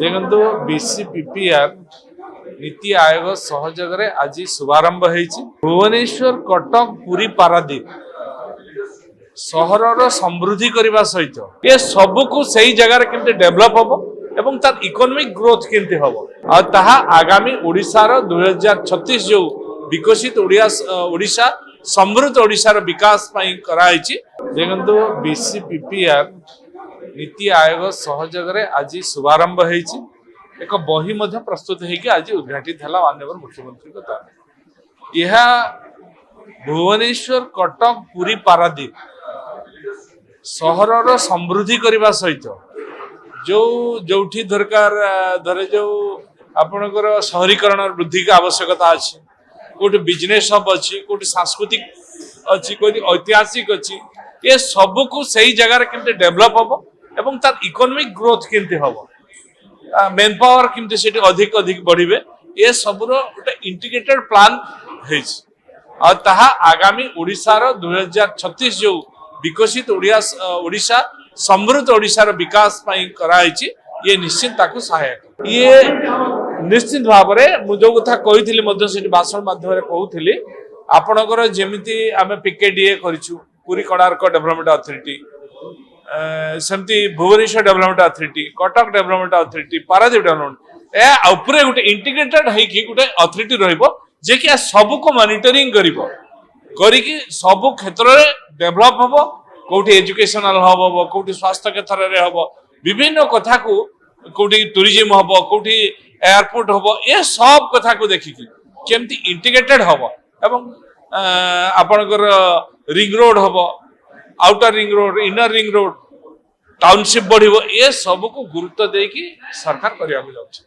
देखो बीसीपीपीआर नीति आयोग सहयोग आज शुभारंभ होईछि। भुवनेश्वर कटक पुरी पारादीप सहर समृद्धि करने सहित ये सबको सही जगह केमती डेभलप हम एवं तार इकोनॉमिक ग्रोथ केमती हम आहा आगामी ओडिशार 2036 जो विकसित ओडिशा समृद्ध ओडिशार विकास पई कराइछि। देखंतु बीसीपीपीआर नीति आयोग सहयोग आज शुभारंभ होईछि। एक बही मध्य प्रस्तुत होगी आज उद्घाटित है माननीय मुख्यमंत्री द्वारा। यह भुवनेश्वर कटक पुरी पारादीप सहर समृद्धि करने सहित जो जोठी दरकार धरे जो आपणकर शहरीकरण वृद्धि की आवश्यकता अच्छी, कोटी बिजनेस हब अच्छी, कोटी सांस्कृतिक अच्छी, कोई ऐतिहासिक अच्छी, ये सबको सही जगह केमती डेभलप हम एवं तार इकोनॉमिक ग्रोथ केमती हम मेन पावर केमती से अधिक अधिक बढ़े ये सबूर गोटे इंटीग्रेटेड प्लान है। आगामी ओडिशार 2036 जो विकसित ओडिशा समृद्ध ओडिशार विकास पई कराइछि। ये निश्चित ताकू सहायक। ये निश्चित भाव में मुझे जो कथा कही भाषण माध्यम कहूली आपणकर जमीती आम पीकेडीए करूँ पुरी कोणार्क डेवलपमेंट अथॉरिटी सेमती Bhubaneswar development authority, Cuttack development authority, Paradip development या उपरे गोटे इंटीग्रेटेड होइकी गोटे अथॉरिटी रहिबो जे कि सबको मॉनिटरिंग करिकी सब क्षेत्र में डेभलप हम कोठी एजुकेशनल हम कोठी स्वास्थ्य क्षेत्र में हम विभिन्न कथा को कोठी टूरिज्म हम कोठी एयरपोर्ट हम ये सब कथा को देखिकी केमती इंटीग्रेटेड हम एवं आपणकर रिंग रोड हम outer ring road inner ring road township बढ़िबो ये सब को गुरुत्व देकी सरकार करिया जाउछि।